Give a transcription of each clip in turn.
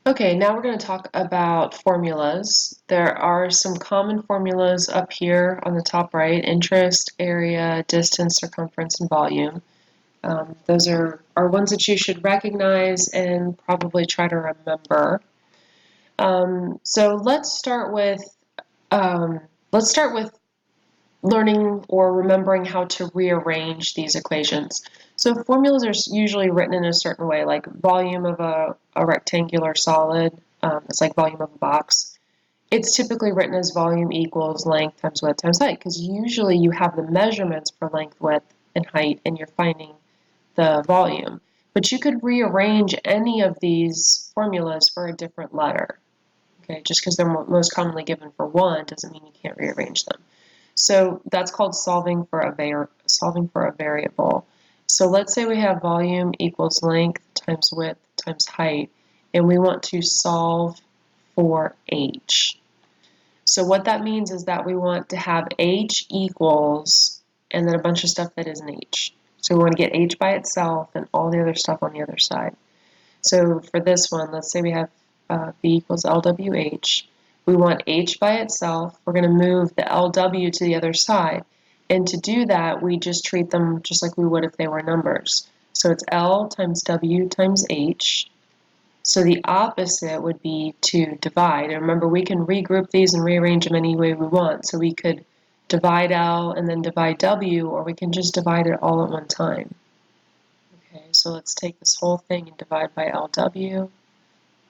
Okay, now we're going to talk about formulas. There are some common formulas up here on the top right: interest, area, distance, circumference, and volume. Those are ones that you should recognize and probably try to remember. So let's start with learning or remembering how to rearrange these equations. So formulas are usually written in a certain way, like volume of a rectangular solid. It's like volume of a box. It's typically written as volume equals length times width times height, because usually you have the measurements for length, width, and height, and you're finding the volume. But you could rearrange any of these formulas for a different letter. Okay, just because they're most commonly given for one doesn't mean you can't rearrange them. So that's called solving for a variable. So let's say we have volume equals length times width times height, and we want to solve for h. So what that means is that we want to have h equals and then a bunch of stuff that isn't h. So we want to get h by itself and all the other stuff on the other side. So for this one, let's say we have v equals LWH. We want h by itself. We're going to move the LW to the other side. And to do that, we just treat them just like we would if they were numbers. So it's L times W times H. So the opposite would be to divide. And remember, we can regroup these and rearrange them any way we want. So we could divide L and then divide W, or we can just divide it all at one time. Okay, so let's take this whole thing and divide by LW.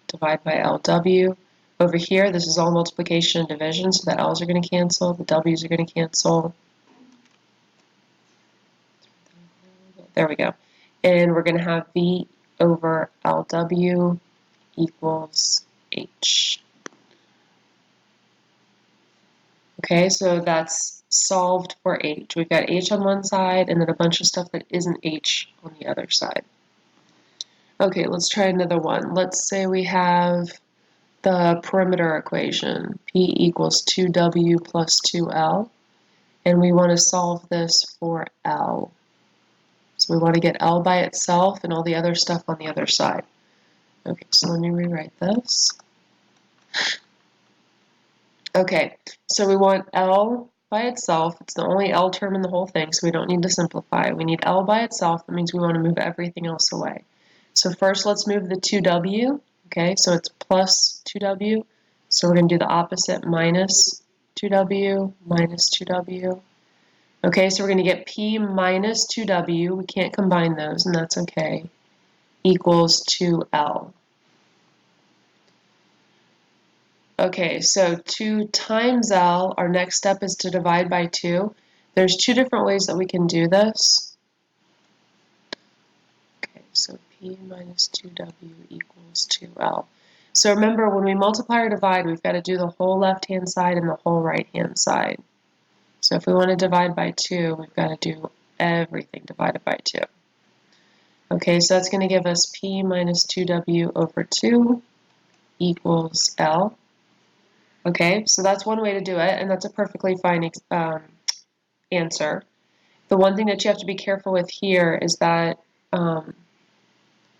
Divide by LW. Over here, this is all multiplication and division, so the L's are going to cancel, the W's are going to cancel. There we go. And we're going to have V over LW equals H. Okay, so that's solved for H. We've got H on one side and then a bunch of stuff that isn't H on the other side. Okay, let's try another one. Let's say we have the perimeter equation, P equals 2W plus 2L, and we want to solve this for L. So we want to get L by itself and all the other stuff on the other side. Okay, so let me rewrite this. Okay, so we want L by itself. It's the only L term in the whole thing, so we don't need to simplify. We need L by itself. That means we want to move everything else away. So first, let's move the 2W. Okay, so it's plus 2W. So we're going to do the opposite, minus 2W, minus 2W. Okay, so we're going to get P minus 2W. We can't combine those, and that's okay, equals 2L. Okay, so 2 times L, our next step is to divide by 2. There's two different ways that we can do this. Okay, so P minus 2W equals 2L. So remember, when we multiply or divide, we've got to do the whole left-hand side and the whole right-hand side. So if we want to divide by 2, we've got to do everything divided by 2. Okay, so that's going to give us P minus 2W over 2 equals L. Okay, so that's one way to do it, and that's a perfectly fine answer. The one thing that you have to be careful with here is that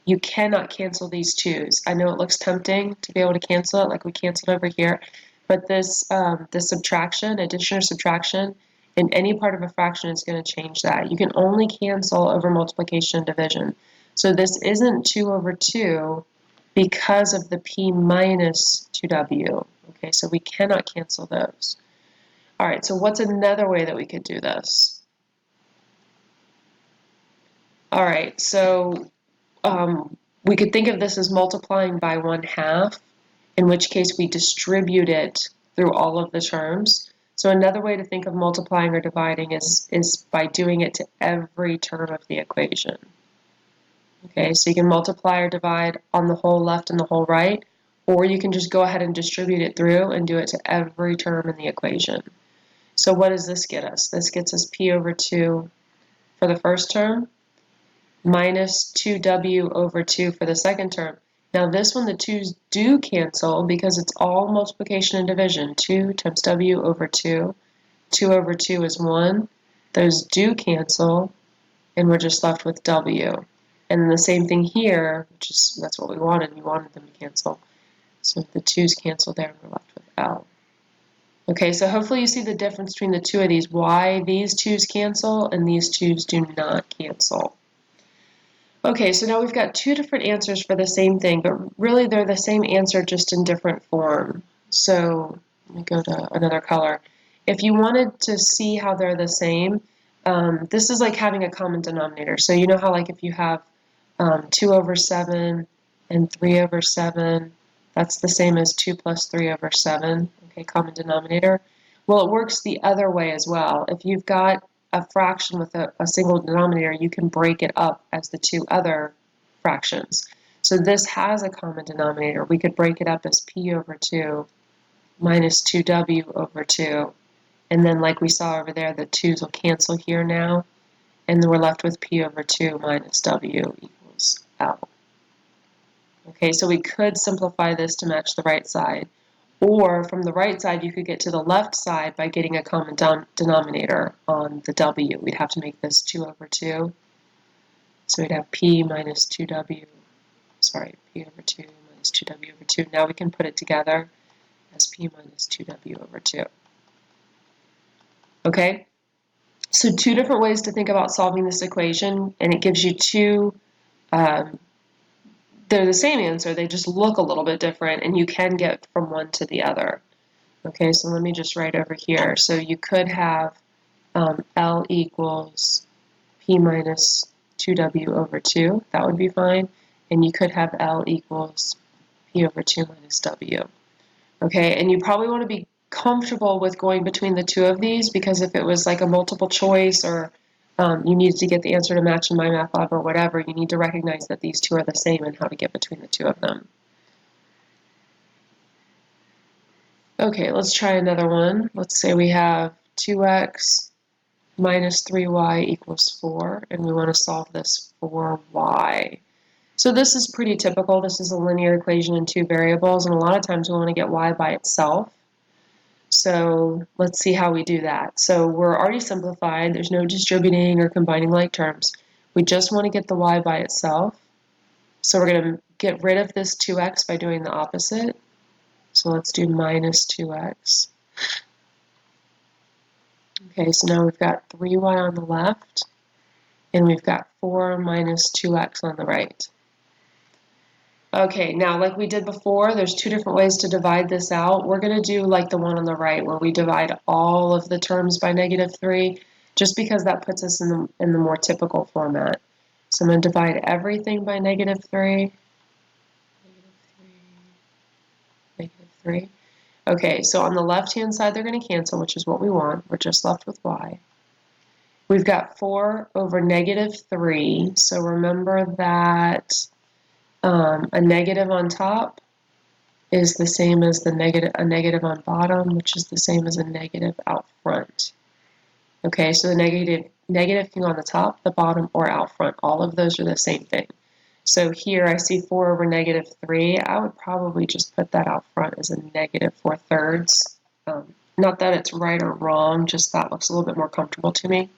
you cannot cancel these 2's. I know it looks tempting to be able to cancel it like we canceled over here, but this subtraction, addition or subtraction, in any part of a fraction is going to change that. You can only cancel over multiplication and division. So this isn't 2 over 2 because of the P minus 2W. Okay, so we cannot cancel those. All right, so what's another way that we could do this? All right, so we could think of this as multiplying by 1/2, in which case we distribute it through all of the terms. So another way to think of multiplying or dividing is by doing it to every term of the equation. Okay, so you can multiply or divide on the whole left and the whole right, or you can just go ahead and distribute it through and do it to every term in the equation. So what does this get us? This gets us P over 2 for the first term, minus 2W over 2 for the second term. Now this one, the 2's do cancel because it's all multiplication and division. 2 times W over 2. 2 over 2 is 1. Those do cancel, and we're just left with W. And the same thing here, that's what we wanted. We wanted them to cancel. So the 2's cancel there, and we're left with L. Okay, so hopefully you see the difference between the two of these, why these 2's cancel and these 2's do not cancel. Okay, so now we've got two different answers for the same thing, but really they're the same answer just in different form. So let me go to another color. If you wanted to see how they're the same, this is like having a common denominator. So you know how like if you have 2 over 7 and 3 over 7, that's the same as 2 plus 3 over 7, okay, common denominator. Well, it works the other way as well. If you've got a fraction with a single denominator, you can break it up as the two other fractions. So this has a common denominator. We could break it up as p over 2 minus 2w over 2. And then like we saw over there, the 2's will cancel here now. And then we're left with p over 2 minus w equals L. Okay, so we could simplify this to match the right side. Or from the right side, you could get to the left side by getting a common denominator on the w. We'd have to make this 2 over 2. So we'd have p minus 2w, sorry, p over 2 minus 2w over 2. Now we can put it together as p minus 2w over 2. Okay, so two different ways to think about solving this equation, and it gives you two, they're the same answer, they just look a little bit different, and you can get from one to the other. Okay, so let me just write over here. So you could have L equals P minus 2W over 2. That would be fine. And you could have L equals P over 2 minus W. Okay, and you probably want to be comfortable with going between the two of these, because if it was like a multiple choice or you needed to get the answer to match in MyMathLab or whatever, you need to recognize that these two are the same and how to get between the two of them. Okay, let's try another one. Let's say we have 2x minus 3y equals 4, and we want to solve this for y. So this is pretty typical. This is a linear equation in two variables, and a lot of times we want to get y by itself. So let's see how we do that. So we're already simplified. There's no distributing or combining like terms. We just want to get the y by itself. So we're going to get rid of this 2x by doing the opposite. So let's do minus 2x. Okay, so now we've got 3y on the left, and we've got 4 minus 2x on the right. Okay, now like we did before, there's two different ways to divide this out. We're going to do like the one on the right, where we divide all of the terms by -3, just because that puts us in the more typical format. So I'm going to divide everything by -3. -3. Okay, so on the left-hand side, they're going to cancel, which is what we want. We're just left with y. We've got 4 over -3, so remember that a negative on top is the same as a negative on bottom, which is the same as a negative out front. Okay, so the negative can go on the top, the bottom, or out front. All of those are the same thing. So here I see 4 over -3. I would probably just put that out front as a -4/3. Not that it's right or wrong, just that looks a little bit more comfortable to me.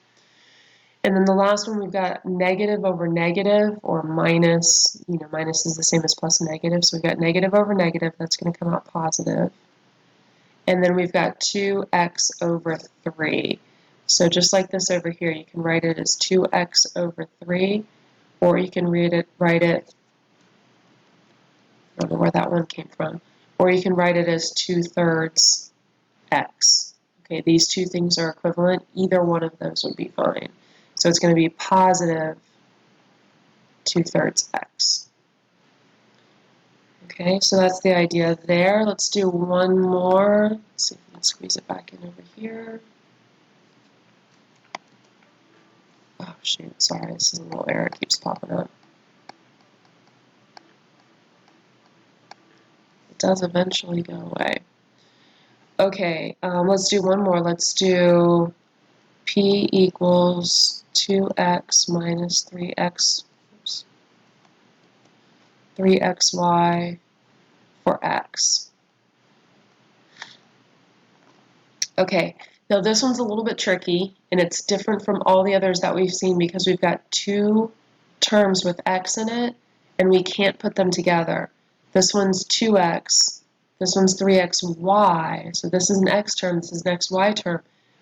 And then the last one, we've got negative over negative, or minus, minus is the same as plus negative, so we've got negative over negative, that's going to come out positive. And then we've got 2x over 3. So just like this over here, you can write it as 2x over 3, or you can write it, I don't know where that one came from, or you can write it as 2/3 x. Okay, these two things are equivalent. Either one of those would be fine. So it's going to be positive 2/3 x. Okay, so that's the idea there. Let's do one more. Let's see if we can squeeze it back in over here. Oh shoot, sorry, this is a little error, it keeps popping up. It does eventually go away. Okay, let's do one more. Let's do p equals 2x minus 3xy for x. Okay, now this one's a little bit tricky, and it's different from all the others that we've seen because we've got two terms with x in it, and we can't put them together. This one's 2x, This one's 3xy. So this is an x term, this is an xy term.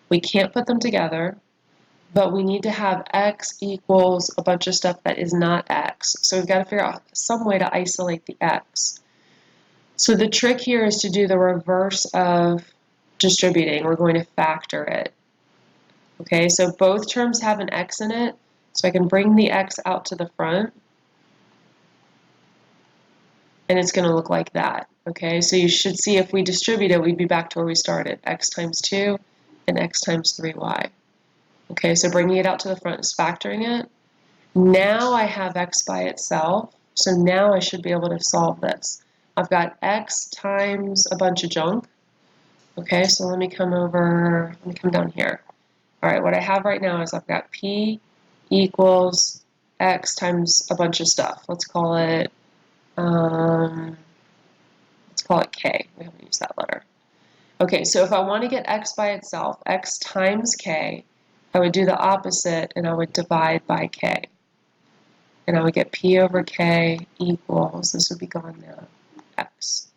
We can't put them together, but we need to have x equals a bunch of stuff that is not x. So we've got to figure out some way to isolate the x. So the trick here is to do the reverse of distributing. We're going to factor it. Okay, so both terms have an x in it, so I can bring the x out to the front, and it's going to look like that. Okay, so you should see if we distribute it, we'd be back to where we started, x times 2 and x times 3y. Okay, so bringing it out to the front is factoring it. Now I have x by itself, so now I should be able to solve this. I've got x times a bunch of junk. Okay, so let me come down here. All right, what I have right now is I've got p equals x times a bunch of stuff. Let's call it k. We haven't used that letter. Okay, so if I want to get x by itself, x times k, I would do the opposite and I would divide by k. And I would get p over k equals, this would be gone now, x.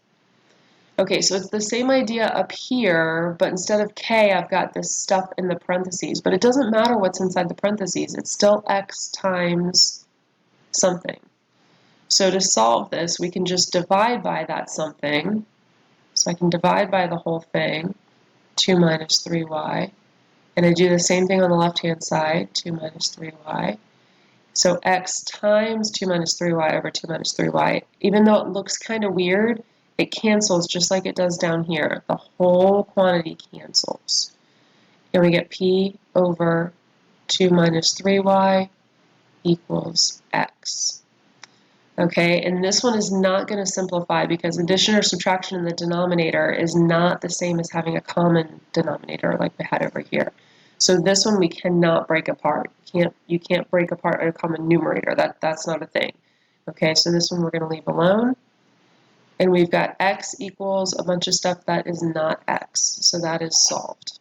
Okay, so it's the same idea up here, but instead of k, I've got this stuff in the parentheses. But it doesn't matter what's inside the parentheses. It's still x times something. So to solve this, we can just divide by that something. So I can divide by the whole thing, 2 minus 3y. And I do the same thing on the left-hand side, 2 minus 3y. So x times 2 minus 3y over 2 minus 3y. Even though it looks kind of weird, it cancels just like it does down here. The whole quantity cancels. And we get p over 2 minus 3y equals x. Okay, and this one is not going to simplify because addition or subtraction in the denominator is not the same as having a common denominator like we had over here. So this one we cannot break apart. You can't break apart a common numerator. That's not a thing. Okay, so this one we're going to leave alone. And we've got x equals a bunch of stuff that is not x. So that is solved.